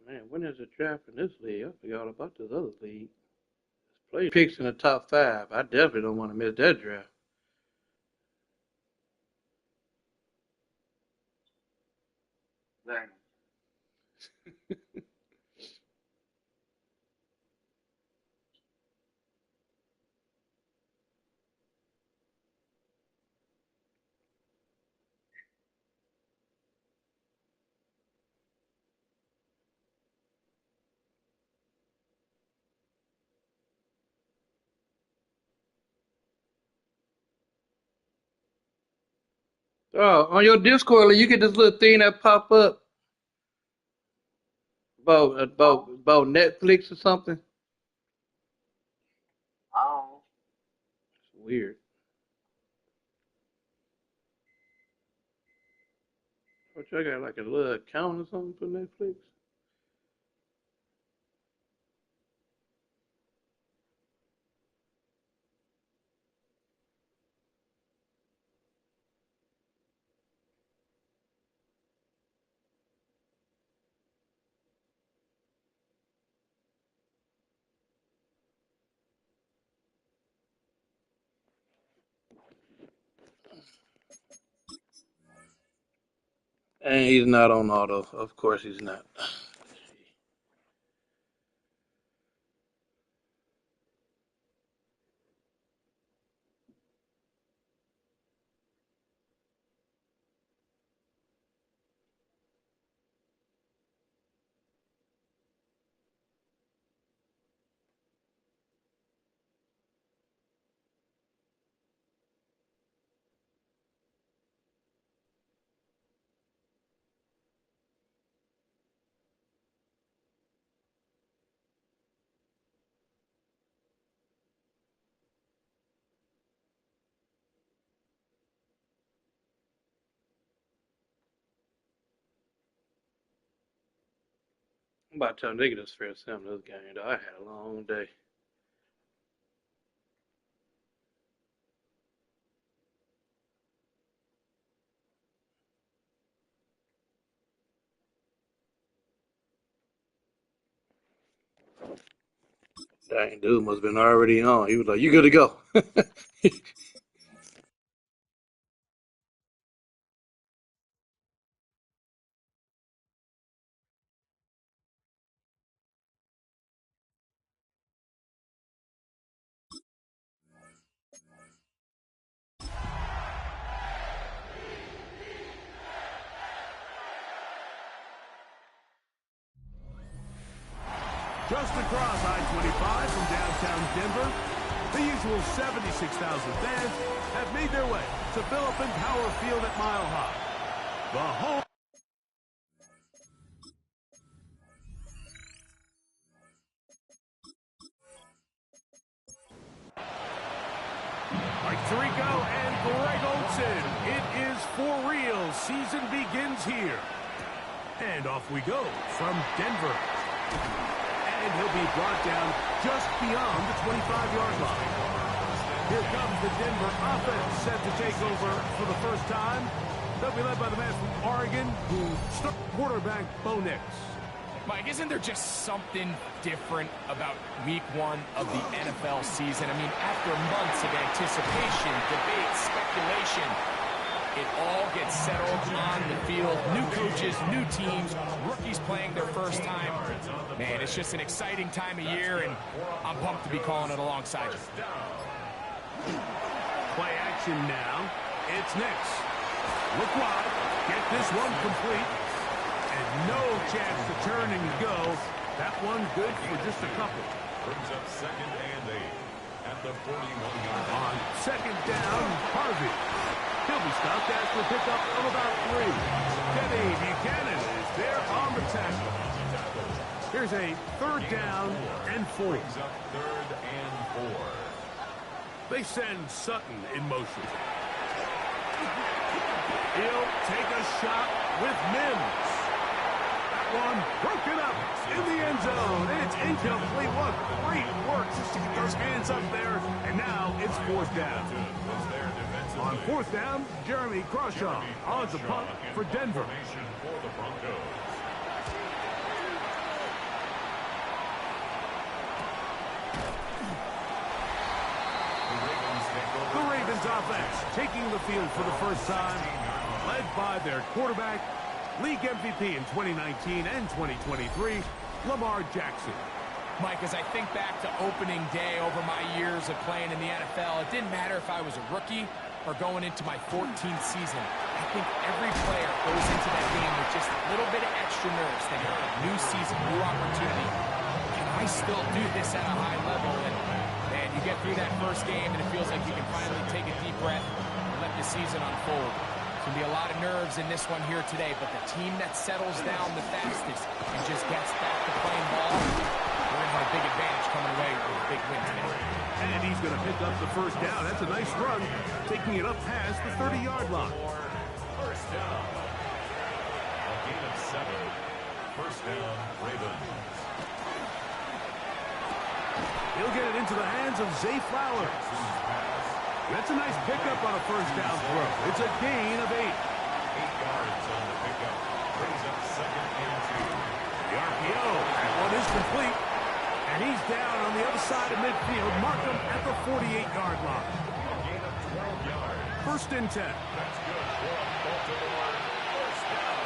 Man, when is the draft in this league? I forgot all about this other league. Play picks in the top 5. I definitely don't want to miss that draft. Dang. Oh, on your Discord, you get this little thing that pop up about Netflix or something. Oh. It's weird. What you got like a little account or something for Netflix? And he's not on auto. Of course he's not. I'm about to tell nigga this fair Sam this game though. I had a long day. Dang, dude must have been already on. He was like, "You good to go?" Just across I-25 from downtown Denver, the usual 76,000 fans have made their way to Phillips Power Field at Mile High. The home. Like Tirico and Greg Olsen, it is for real. Season begins here. And off we go from Denver. And he'll be brought down just beyond the 25-yard line. Here comes the Denver offense set to take over for the first time. They'll be led by the man from Oregon, who starts quarterback Bo Nix. Mike, isn't there just something different about week 1 of the NFL season? I mean, after months of anticipation, debate, speculation, it all gets settled on the field. New coaches, new teams, rookies playing their first time. Man, it's just an exciting time of year, and I'm pumped to be calling it alongside you. Play action now. It's Nix. Look wide. Get this one complete. And no chance to turn and go. That one good for just a couple. Brings up 2nd and 8 at the 41-yard line. On 2nd down, Harvey. He'll be stopped after a pickup of about 3. Kenny Buchanan is there on the tackle. Here's a 3rd down and 4. Brings up 3rd and 4. They send Sutton in motion. He'll take a shot with Mims. That one broken up in the end zone. It's incomplete. What great work just to get those hands up there. And now it's 4th down. On 4th down, Jeremy Crawshaw on the punt for Denver. Broncos offense taking the field for the first time, led by their quarterback, league MVP in 2019 and 2023, Lamar Jackson. Mike, as I think back to opening day over my years of playing in the NFL, it didn't matter if I was a rookie or going into my 14th season. I think every player goes into that game with just a little bit of extra nerves. They got a new season, new opportunity. Can I still do this at a high level? And man, you get through that first game and it feels like you can finally take a deep breath and let the season unfold. There's going to be a lot of nerves in this one here today, but the team that settles down the fastest and just gets back to playing ball, we're going to have a big advantage coming away with a big win today. And he's going to pick up the first down. That's a nice run, taking it up past the 30-yard line. First down. A gain of 7. First down, Ravens. He'll get it into the hands of Zay Flowers. That's a nice pickup on a first down throw. It's a gain of 8. 8 yards on the pickup. Brings up 2nd and 2. The RPO. That one is complete. And he's down on the other side of midfield. Mark him at the 48-yard line. A gain of 12 yards. First and 10. That's good for Baltimore. First down.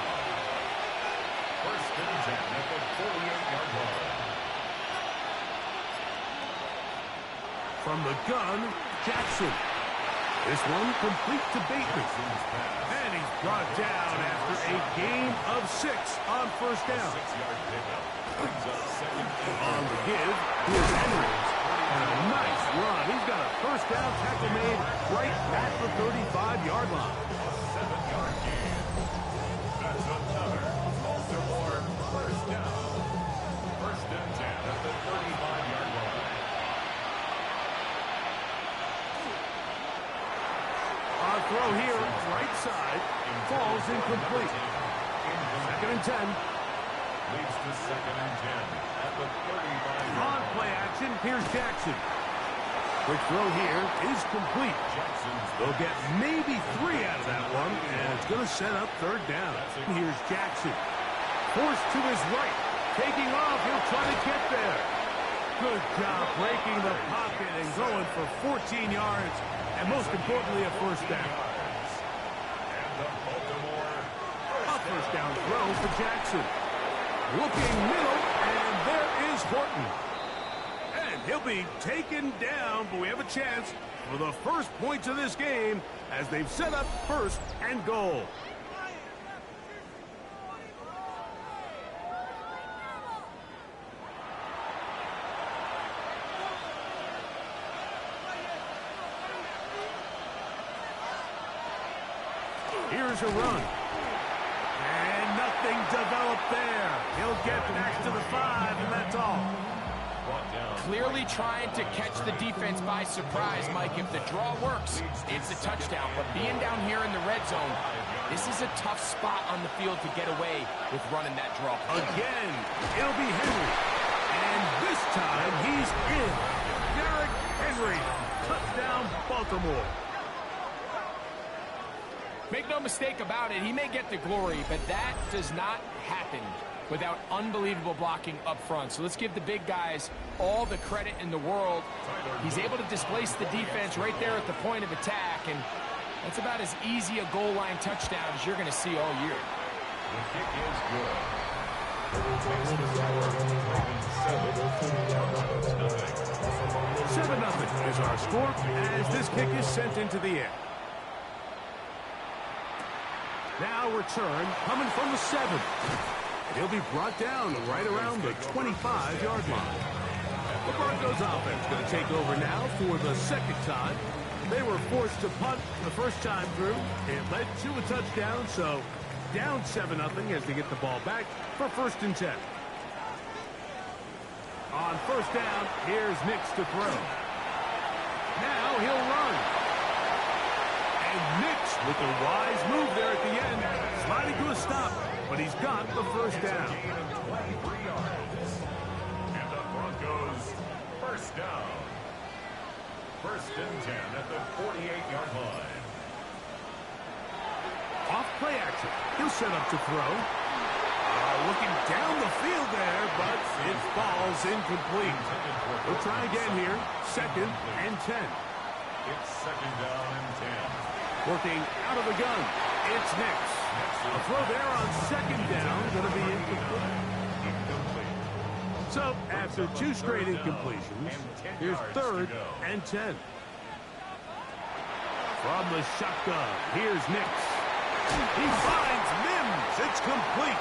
First and 10 at the 48-yard line. From the gun, Jackson. This one complete to Bateman. And he's brought down after a gain of 6 on first down. 6-yard pickup. Brings up 2nd and On the give, here's Henry. And a nice run. He's got a first down tackle made right at the 35-yard line. 7-yard gain. That's another Baltimore first down. First and 10 at the 35-yard line. On throw here, right side, falls incomplete. 2nd and 10. Leads to 2nd and 10 at the 35-yard On line. play action, here's Jackson. Quick throw here is complete. Jackson's They'll get maybe 3 out of that one, and it's going to set up third down. Here's Jackson. Forced to his right. Taking off, he'll try to get there. Good job breaking the pocket and going for 14 yards, and most importantly, a first down. and the Baltimore A first down throw for Jackson. Looking middle, and there is Horton. And he'll be taken down, but we have a chance for the first points of this game as they've set up first and goal. Here's a run. And nothing developed there. He'll get back to the 5, and that's all. brought down. Clearly trying to catch the defense by surprise, Mike. If the draw works, it's a touchdown. But being down here in the red zone, this is a tough spot on the field to get away with running that draw. Again, it'll be Henry. And this time, he's in. Derrick Henry. Touchdown, Baltimore. Make no mistake about it, he may get the glory, but that does not happen without unbelievable blocking up front. So let's give the big guys all the credit in the world. He's able to displace the defense right there at the point of attack, and that's about as easy a goal line touchdown as you're going to see all year. The kick is good. Makes the score Ravens 7, Baltimore 7-0 is our score as this kick is sent into the air. Now return coming from the 7. And he'll be brought down right around the 25-yard line. The Broncos offense going to take over now for the second time. They were forced to punt the first time through. It led to a touchdown, so down 7-0 as they get the ball back for first and 10. On first down, here's Nix to throw. Now he'll run. And Nix with a wise move there at the end, sliding to a stop, but he's got the first down. gain of 23 yards. And the Broncos first down. First and 10 at the 48-yard line. Off play action. He'll set up to throw. Looking down the field there, but it falls incomplete. We'll try again here. Second and 10. It's second down and 10. Working out of the gun. It's Nix. A throw there on second down. Going to be incomplete. So, after 2 straight incompletions, here's third and 10. From the shotgun, here's Nix. He finds Mims. It's complete.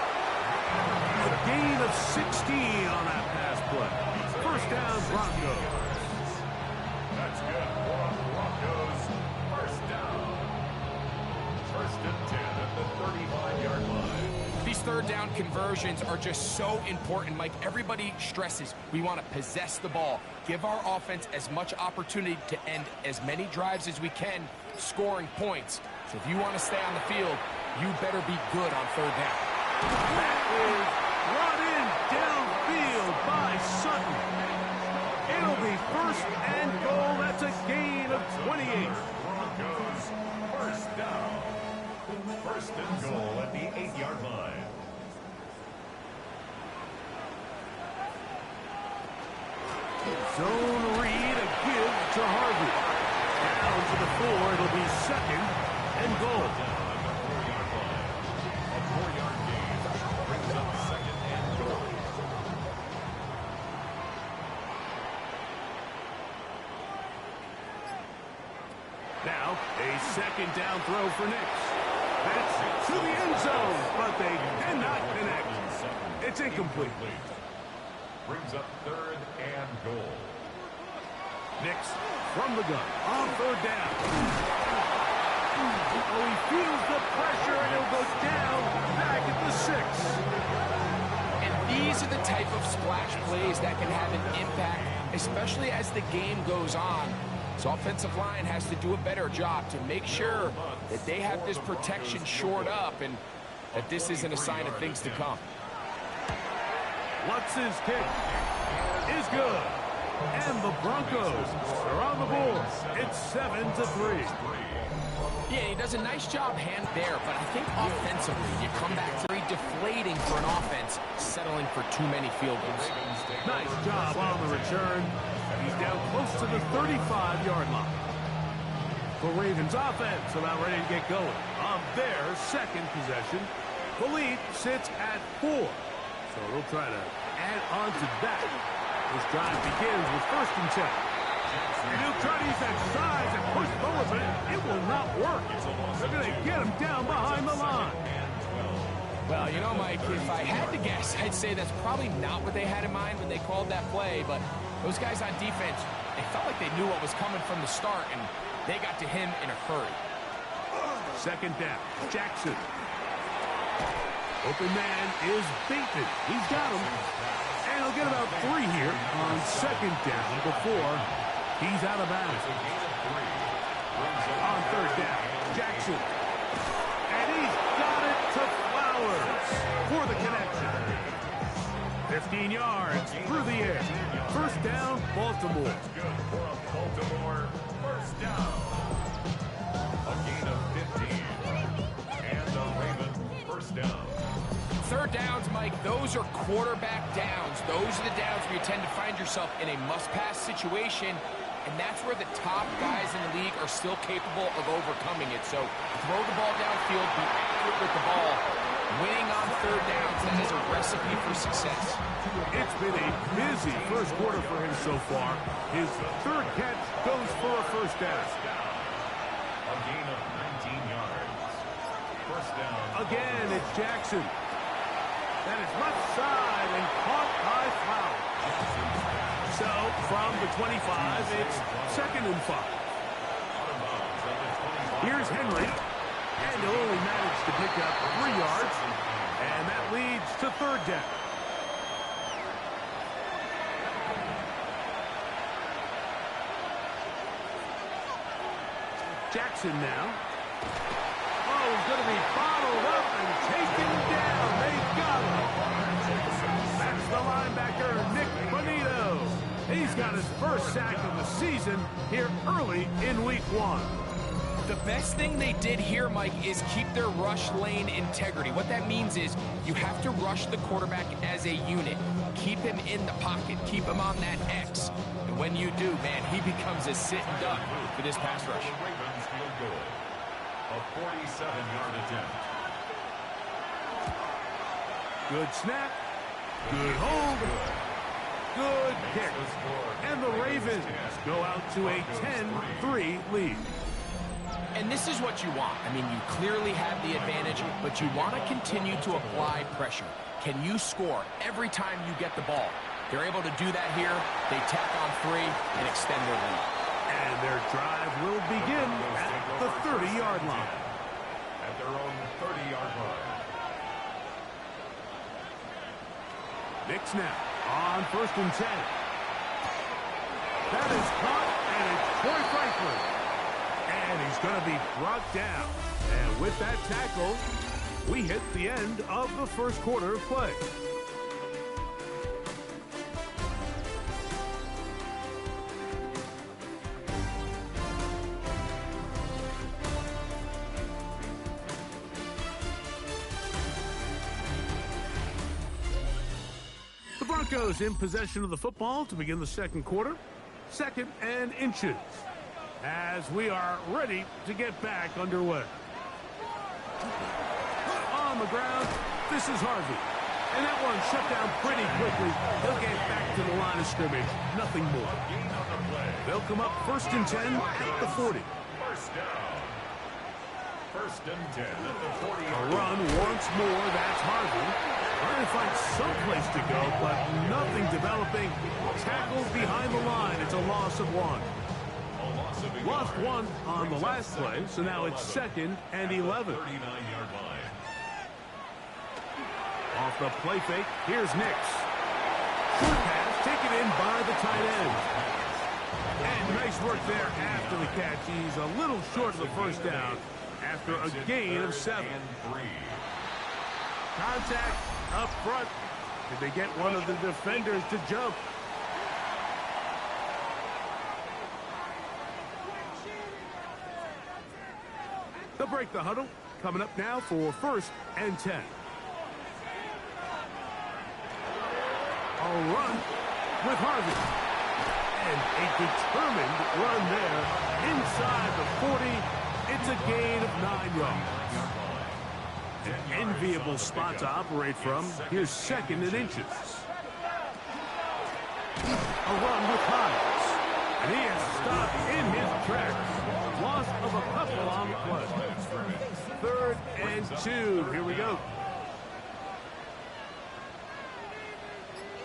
A gain of 16 on that pass play. First down, Broncos. That's good for Broncos. First down. First and 10 at the 35-yard line. These third down conversions are just so important, Mike. Everybody stresses we want to possess the ball, give our offense as much opportunity to end as many drives as we can, scoring points. So if you want to stay on the field, you better be good on third down. That is brought in downfield by Sutton. It'll be first and goal. That's a gain of 28. Broncos. First down. First and goal at the 8-yard line. Zone read, a give to Harvey. Down to the 4. It'll be second and goal. A 4-yard gain brings up second and goal. Now, a second down throw for Nix. That's to the end zone, but they cannot connect. It's incomplete. Brings up third and goal. Nix from the gun on third down. Oh, he feels the pressure, and he'll go down back at the 6. And these are the type of splash plays that can have an impact, especially as the game goes on. So offensive line has to do a better job to make sure that they have this protection shored up and that this isn't a sign of things to come. Lutz's kick is good. And the Broncos are on the board. It's 7-3. Yeah, he does a nice job hand there, but I think offensively, you come back to very deflating for an offense, settling for too many field goals. Nice job on the return. He's down close to the 35-yard line. The Ravens offense about ready to get going. On their second possession, the lead sits at 4. So they'll try to add on to that. This drive begins with first and 10. And he'll try to use that size and push forward, but it will not work. They're going to get him down behind the line. Well, you know, Mike, if I had to guess, I'd say that's probably not what they had in mind when they called that play, but those guys on defense, they felt like they knew what was coming from the start, and they got to him in a hurry. Second down, Jackson. Open man is Bateman. He's got him. And he'll get about 3 here on second down before he's out of bounds. On third down, Jackson. And he's got it to Flowers for the connection. 15 yards through the air. First down, Baltimore. Good for a Baltimore first down. A gain of 15. And the Ravens first down. Third downs, Mike, those are quarterback downs. Those are the downs where you tend to find yourself in a must-pass situation, and that's where the top guys in the league are still capable of overcoming it. So throw the ball downfield, be accurate with the ball. Winning on third downs, that is a recipe for success. It's been a busy first quarter for him so far. His third catch goes for a first down. A gain of 19 yards. First down. Again, it's Jackson. That is left side and caught by Flowers. So, from the 25, it's second and 5. Here's Henry. And he'll only manage to pick up 3 yards. And that leads to third down. Jackson now. Oh, he's going to be bottled up and taken down. They got him. That's the linebacker, Nick Bonito. He's got his first sack of the season here early in week 1. The best thing they did here, Mike, is keep their rush lane integrity. What that means is you have to rush the quarterback as a unit. Keep him in the pocket. Keep him on that X. And when you do, man, he becomes a sitting duck for this pass rush. Ravens field goal. A 47-yard attempt. Good snap. Good hold. Good kick. And the Ravens go out to a 10-3 lead. And this is what you want. I mean, you clearly have the advantage, but you want to continue to apply pressure. Can you score every time you get the ball? They're able to do that here. They tack on 3 and extend their lead. And their drive will begin at the 30-yard line. At their own 30-yard line. Nick snap on 1st and 10. That is caught, and it's Troy Franklin. And he's going to be brought down. And with that tackle, we hit the end of the first quarter of play. The Broncos in possession of the football to begin the second quarter. 2nd and inches, as we are ready to get back underway. On the ground, this is Harvey. And that one shut down pretty quickly. He'll get back to the line of scrimmage. Nothing more. They'll come up 1st and 10 at the 40. First down. 1st and 10 at the 40. A run once more. That's Harvey. Trying to find some place to go, but nothing developing. Tackled behind the line. It's a loss of 1. Lost 1 on the last play, so now it's 2nd and 11. 39-yard line. Off the play fake, here's Nix. Short pass taken in by the tight end. And nice work there after the catch. He's a little short of the first down after a gain of 7. Contact up front. Did they get one of the defenders to jump? They'll break the huddle. Coming up now for 1st and 10. A run with Harvey. And a determined run there inside the 40. It's a gain of 9 yards. An enviable spot to operate from. Here's 2nd and inches. A run with Hines. And he is stopped in his tracks. Loss of a couple on the play. 3rd and 2. Here we go.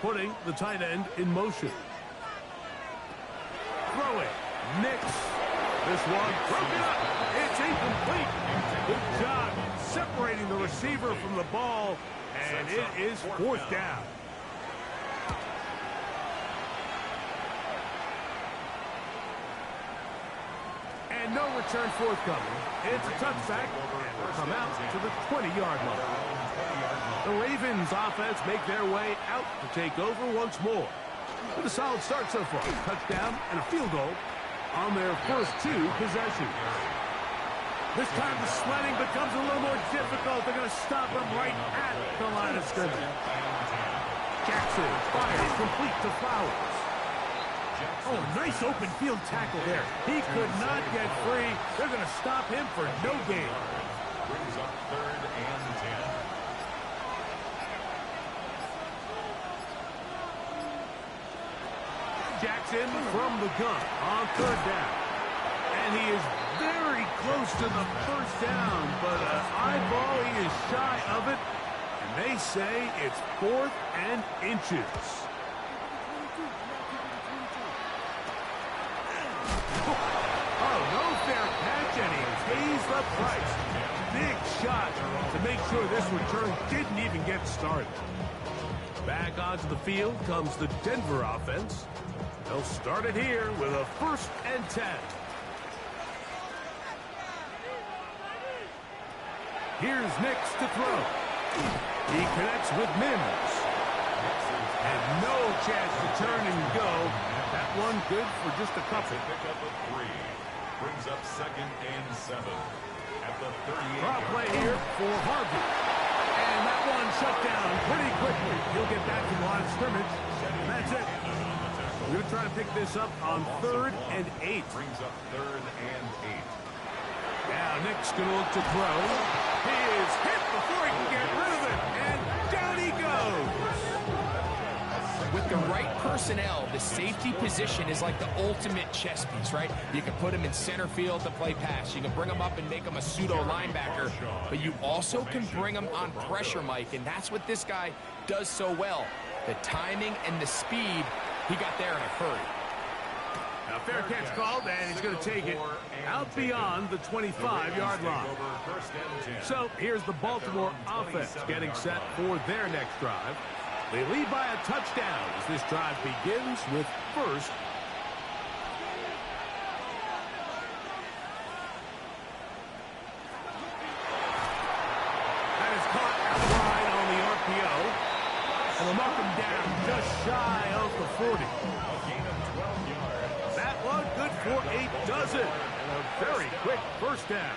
Putting the tight end in motion. Throw it. Nix. This one broken up. It's incomplete. Good job separating the receiver from the ball. And it is 4th down. And no return forthcoming. It's a touchback, and will come out to the 20-yard line. The Ravens offense make their way out to take over once more. With a solid start so far. Touchdown and a field goal on their first 2 possessions. This time the sledding becomes a little more difficult. They're going to stop him right at the line of scrimmage. Jackson fires complete to Flowers. Oh, nice open field tackle there. He could not get free. They're going to stop him for no gain. Brings up 3rd and 10. Jackson from the gun on 3rd down. And he is very close to the first down, but an eyeball, he is shy of it. And they say it's 4th and inches. Oh, no fair catch, and he pays the price. Big shot to make sure this return didn't even get started. Back onto the field comes the Denver offense. They'll start it here with a 1st and 10. Here's Nix to throw. He connects with Mims. And no chance to turn and go. That one good for just a couple. Pick up a 3. Brings up 2nd and 7 at the 38. Draw play here for Harvey. And that one shut down pretty quickly. He'll get back to the line of scrimmage. And that's it. We're going to try to pick this up on 3rd and 8. Brings up 3rd and 8. Now Nick's going to look to throw. He is hit before he can get rid of it. And down he goes. With the right personnel, the safety position is like the ultimate chess piece, right? You can put him in center field to play pass. You can bring him up and make him a pseudo linebacker. But you also can bring him on pressure, Mike, and that's what this guy does so well. The timing and the speed, he got there in a hurry. Now fair catch called, and he's going to take it out beyond the 25-yard line. So here's the Baltimore offense getting set for their next drive. They lead by a touchdown as this drive begins with 1st. That is caught out wide on the RPO. And they'll mark him down just shy of the 40. That one good for a dozen. And a very quick first down.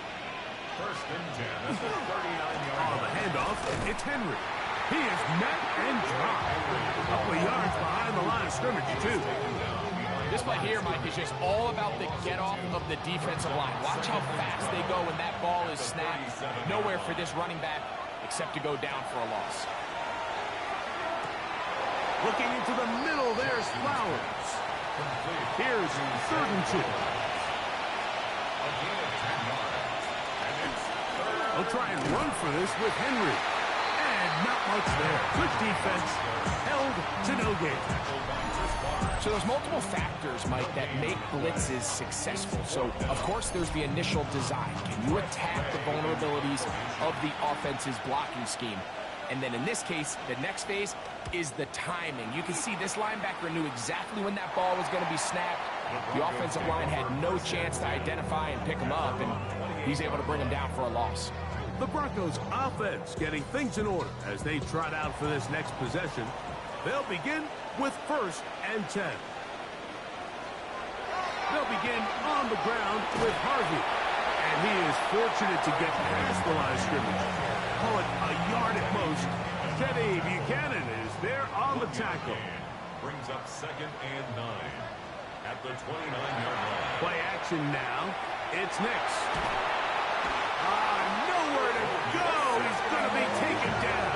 1st and 10 at the 39-yard On the handoff, it's Henry. He is met and dropped. A couple of yards behind the line of scrimmage, too. This play here, Mike, is just all about the get-off of the defensive line. Watch how fast they go when that ball is snapped. Nowhere for this running back except to go down for a loss. Looking into the middle, there's Flowers. Here's 3rd and 2. They'll try and run for this with Henry. And not much there. Good defense. Held to no gain. So there's multiple factors, Mike, that make blitzes successful. So, of course, there's the initial design. Can you attack the vulnerabilities of the offense's blocking scheme? And then in this case, the next phase is the timing. You can see this linebacker knew exactly when that ball was going to be snapped. The offensive line had no chance to identify and pick him up, and he's able to bring him down for a loss. The Broncos offense getting things in order as they trot out for this next possession. They'll begin with 1st and 10. They'll begin on the ground with Harvey. And he is fortunate to get past the line of scrimmage. Call it a yard at most. Teddy Buchanan is there on the tackle. Brings up 2nd and 9 at the 29-yard line. Play action now. It's next. Nowhere to go. He's going to be taken down.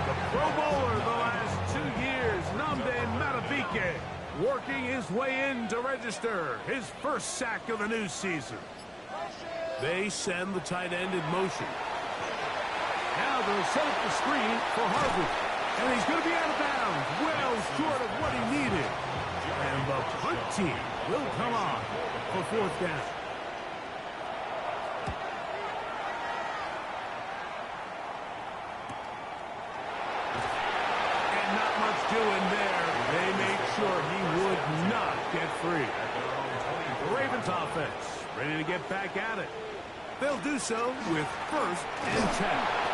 The Pro Bowler the last 2 years, Nnamdi Madubuike, working his way in to register his 1st sack of the new season. They send the tight end in motion. Now they'll set up the screen for Harvey. And he's going to be out of bounds, well short of what he needed. And the punt team will come on for 4th down. And not much doing there. They made sure he would not get free. The Ravens offense ready to get back at it. They'll do so with 1st and 10.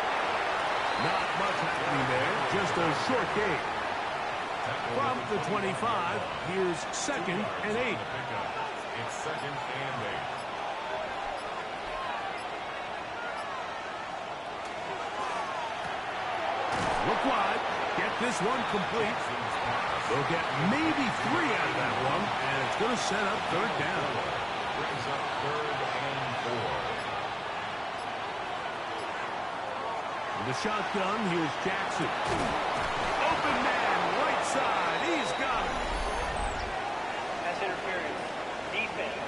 Not much happening there, just a short gain. From the 25, here's 2nd and 8. It's 2nd and 8. Look wide, get this one complete. They'll get maybe 3 out of that one, and it's going to set up 3rd down. Brings up 3rd and 4. The shotgun, here's Jackson. Open man, right side, he's got it. That's interference. Defense.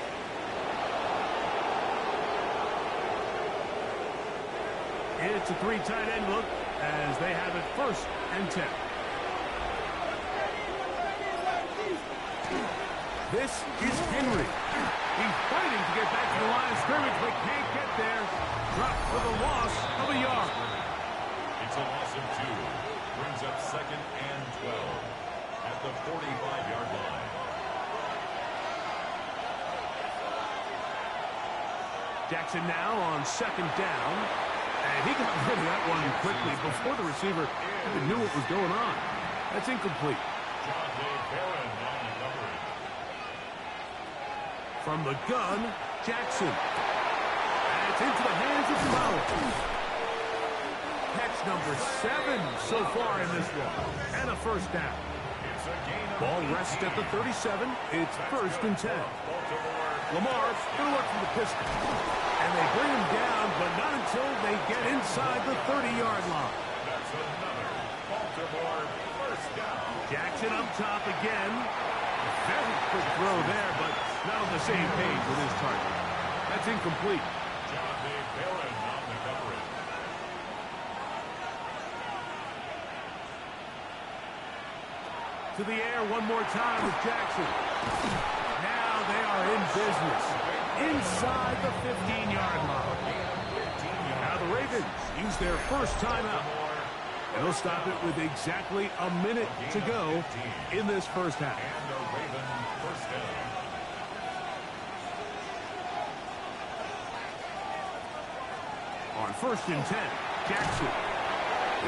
It's a 3 tight end look as they have it 1st and 10. This is Henry. He's fighting to get back to the line of scrimmage, but can't get there. Dropped for the loss of a yard. It's a loss of 2. Brings up 2nd and 12 at the 45-yard line. Jackson now on 2nd down. And he got rid of that one quickly before the receiver even knew what was going on. That's incomplete. Jonte Barron on the coverage. From the gun, Jackson. And it's into the hands of Flowers. Catch number 7 so far in this one. And a first down. Ball rests at the 37. It's 1st and 10. Lamar going to look for the pistol. And they bring him down, but not until they get inside the 30-yard line. That's another Baltimore first down. Jackson up top again. Very quick throw there, but not on the same page with his target. That's incomplete. John Dave Barron on the coverage. To the air one more time with Jackson. Now they are in business. Inside the 15-yard line. Now the Ravens use their first timeout. And they'll stop it with exactly a minute to go in this first half. And a Raven first down. On 1st and 10, Jackson.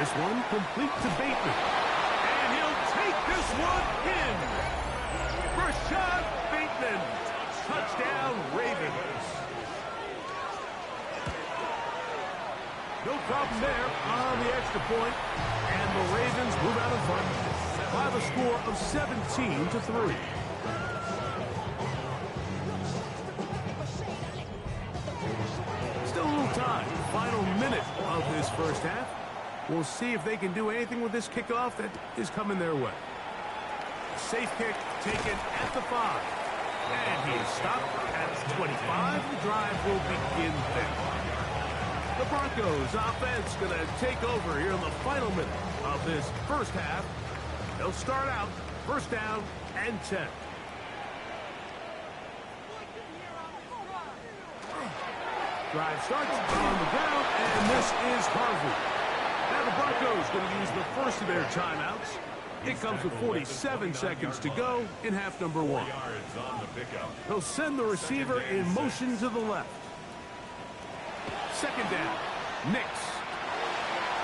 This one complete to Bateman. And he'll take this one in. Rashad Bateman. Touchdown, Ravens. No problem there on the extra point. And the Ravens move out in front by the score of 17-3. Still a little time. Final minute of this first half. We'll see if they can do anything with this kickoff that is coming their way. Safe kick taken at the 5. And he's stopped at 25. The drive will begin then. The Broncos offense going to take over here in the final minute of this first half. They'll start out 1st down and 10. Drive starts on the ground, and this is Harvey. Now the Broncos going to use the first of their timeouts. It comes with 47 seconds to go in half number 1. Yards on the pickup. They'll send the receiver in motion to the left. 2nd down. Nix.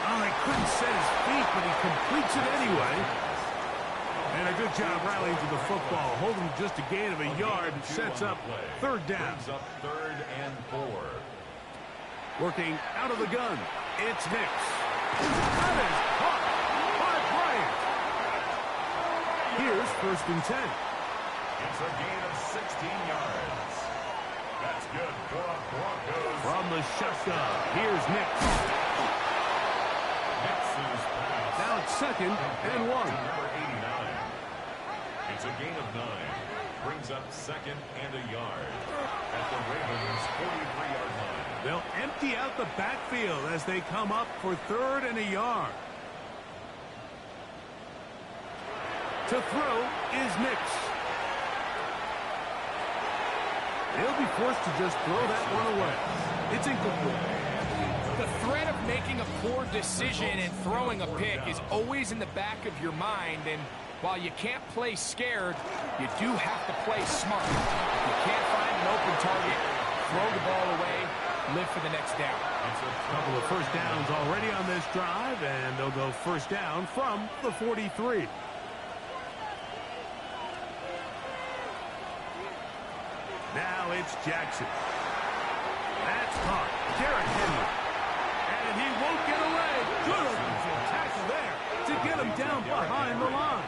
Oh, he couldn't set his feet, but he completes it anyway. And a good job rallying to the football. Holding just a gain of a yard. Sets up 3rd down. Brings up 3rd and 4. Working out of the gun. It's Nix. That is caught by Bryant. Here's 1st and 10. It's a gain of 16 yards. That's good for the Broncos. From the shotgun, here's Nix. Nix's pass. Now it's 2nd and 1. Number 89. It's a gain of 9. Brings up 2nd and a yard at the Ravens' 43-yard line. They'll empty out the backfield as they come up for 3rd and a yard. To throw is Nix. He'll be forced to just throw that one away. It's incomplete. The threat of making a poor decision and throwing a pick is always in the back of your mind, and while you can't play scared, you do have to play smart. If you can't find an open target, throw the ball away, live for the next down. It's a couple of first downs already on this drive, and they'll go 1st down from the 43. Now it's Jackson. That's caught. Derrick Henry. And he won't get away. Good offensive tackle there to get him down behind the line.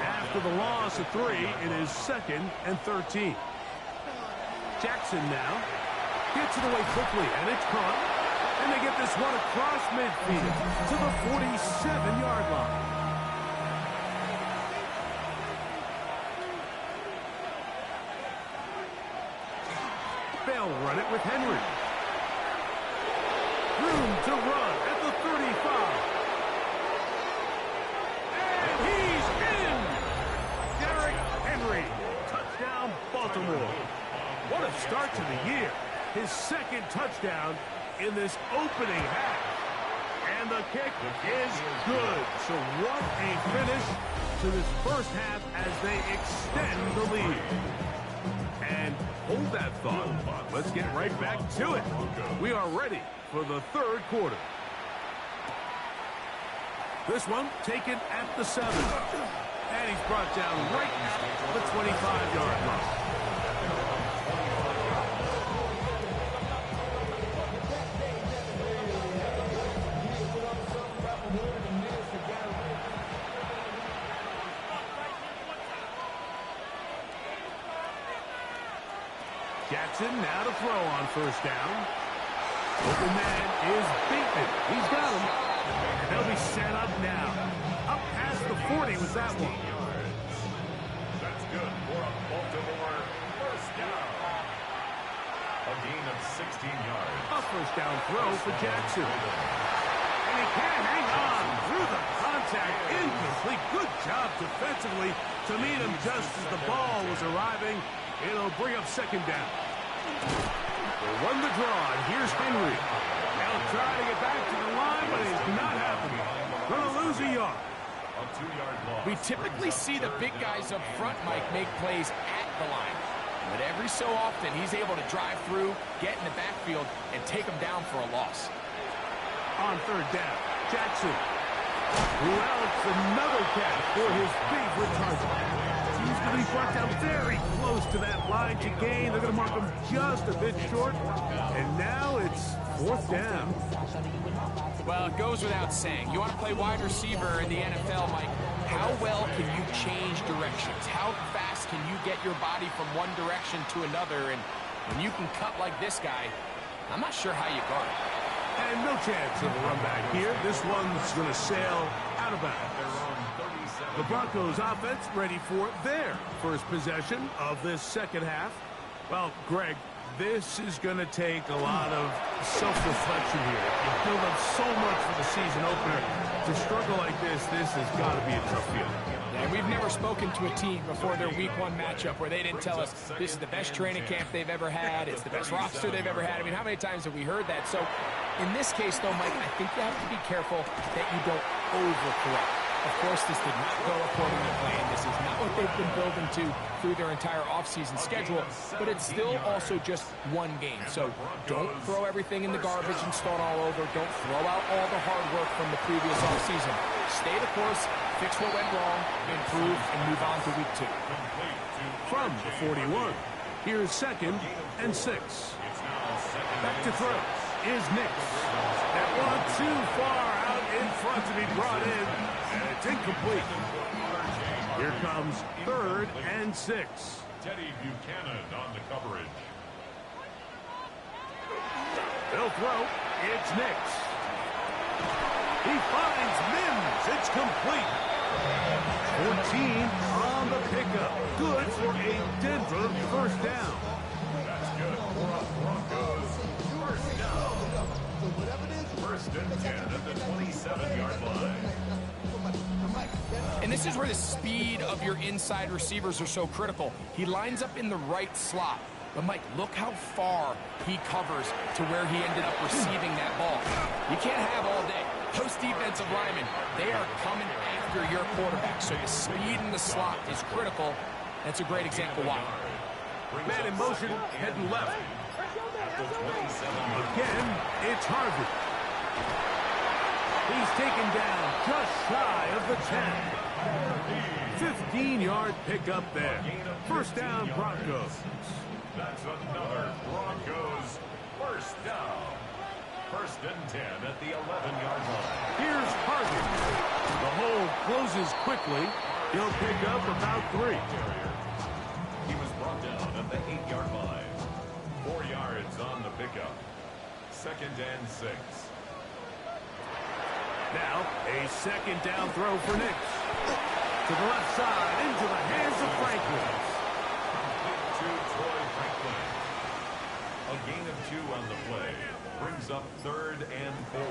After the loss of 3, it is 2nd and 13. Jackson now gets it away quickly, and it's caught. And they get this one across midfield to the 47-yard line. They'll run it with Henry. Room to run at the 35. And he's in! Derrick Henry. Touchdown, Baltimore. What a start to the year. His 2nd touchdown in this opening half. And the kick is good. So what a finish to this first half as they extend the lead. And hold that thought. Let's get right back to it. We are ready for the 3rd quarter. This one taken at the 7. And he's brought down right at the 25-yard line. Jackson now to throw on first down. Open man is beaten. He's got him. And they'll be set up now. Up past the 40 with that one. That's good for a Baltimore first down. A gain of 16 yards. A first down throw for Jackson. And he can't hang on through the contact. Incomplete. Good job defensively to meet him just as the ball was arriving. It'll bring up second down. They won the draw, and here's Henry. They'll try to get back to the line, but it's not happening. Gonna lose a yard. A 2-yard loss. We typically see the big guys up front, Mike, make plays at the line. But every so often, he's able to drive through, get in the backfield, and take them down for a loss. On third down, Jackson. Who else? Another catch for his favorite target. He's going to be brought down very close to that line to gain. They're going to mark him just a bit short. And now it's fourth down. Well, it goes without saying. You want to play wide receiver in the NFL, Mike. How well can you change directions? How fast can you get your body from one direction to another? And when you can cut like this guy, I'm not sure how you guard it. And no chance of a run back here. This one's going to sail out of bounds. The Broncos offense ready for their first possession of this second half. Well, Greg, this is going to take a lot of self-reflection here. You build up so much for the season opener. To struggle like this has got to be a tough feeling. And we've never spoken to a team before their week one matchup where they didn't tell us this is the best training camp they've ever had, it's the best roster they've ever had. I mean, how many times have we heard that? So in this case, though, Mike, I think you have to be careful that you don't overcorrect. Of course, this did not go according to plan. This is not what they've been building to through their entire offseason schedule, but it's still also just one game. So don't throw everything in the garbage and start all over. Don't throw out all the hard work from the previous offseason. Stay the course, fix what went wrong, improve, and move on to week 2. From the 41, here's second and 6. Back to throw is Nix. That one too far out in front to be brought in, and it's incomplete. Here comes third and 6. Teddy Buchanan on the coverage. They'll throw. It's Nix. He finds Mims. It's complete. 14 on the pickup. Good for a Denver first down. That's good for a Broncos first down. First and 10 at the 27-yard line. And this is where the speed of your inside receivers are so critical. He lines up in the right slot. But, Mike, look how far he covers to where he ended up receiving that ball. You can't have all day. Those defensive linemen, they are coming after your quarterback. So the speed in the slot is critical. That's a great example why. Man in motion, heading left. Again, it's Harvey. He's taken down just shy of the 10. 15-yard pickup there. First down, Broncos. That's another Broncos first down. First and 10 at the 11-yard line. Here's Harvey. The hole closes quickly. He'll pick up about 3. He was brought down at the 8-yard line. 4 yards on the pickup. Second and 6. Now, a second down throw for Nix. To the left side, into the hands of Franklin. To Troy Franklin. A gain of 2 on the play. Brings up third and 4.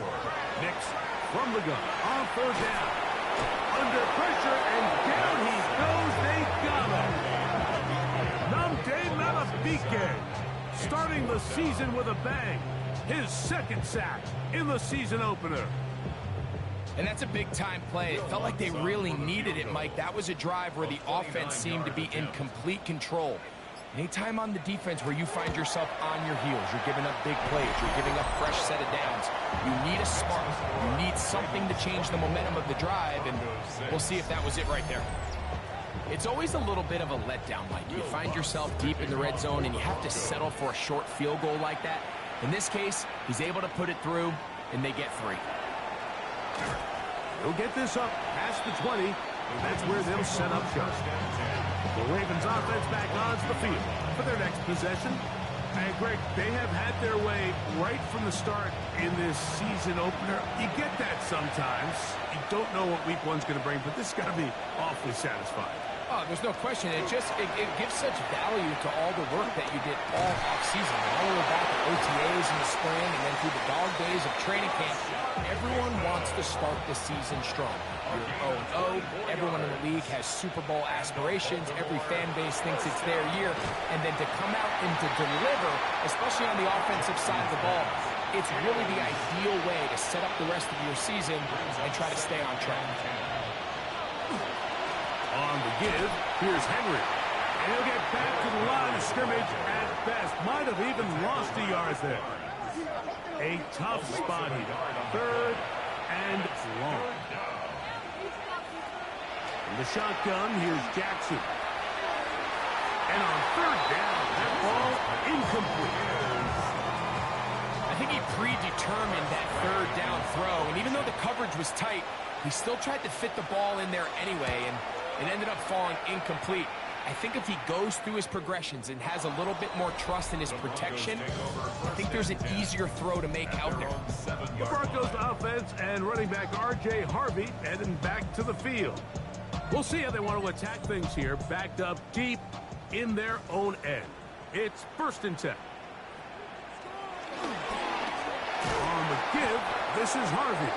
Nix from the gun on third down. Under pressure, and down he goes. They got him. Nnamdi Madubuike starting the season with a bang. His second sack in the season opener. And that's a big-time play. It felt like they really needed it, Mike. That was a drive where the offense seemed to be in complete control. Anytime on the defense where you find yourself on your heels, you're giving up big plays, you're giving up fresh set of downs, you need a spark. You need something to change the momentum of the drive, and we'll see if that was it right there. It's always a little bit of a letdown, Mike. You find yourself deep in the red zone, and you have to settle for a short field goal like that. In this case, he's able to put it through, and they get 3. He'll get this up past the 20, and that's where they'll set up shop. The Ravens offense back onto the field for their next possession. And Greg, they have had their way right from the start in this season opener. You get that sometimes. You don't know what week one's going to bring, but this is going to be awfully satisfying. Oh, there's no question. It gives such value to all the work that you did all offseason. All the way back to OTAs in the spring and then through the dog days of training camp. Everyone wants to start the season strong. You're 0-0. Everyone in the league has Super Bowl aspirations. Every fan base thinks it's their year. And then to come out and to deliver, especially on the offensive side of the ball, it's really the ideal way to set up the rest of your season and try to stay on track. On the give, here's Henry. And he'll get back to the line of scrimmage at best. Might have even lost a yard there. A tough spot here. Third and long. In the shotgun, here's Jackson. And on third down, that ball incomplete. I think he predetermined that third down throw, and even though the coverage was tight, he still tried to fit the ball in there anyway, and it ended up falling incomplete. I think if he goes through his progressions and has a little bit more trust in his protection, I think there's an easier throw to make out there. The Broncos offense and running back R.J. Harvey heading back to the field. We'll see how they want to attack things here, backed up deep in their own end. It's 1st and 10. On the give, this is Harvey.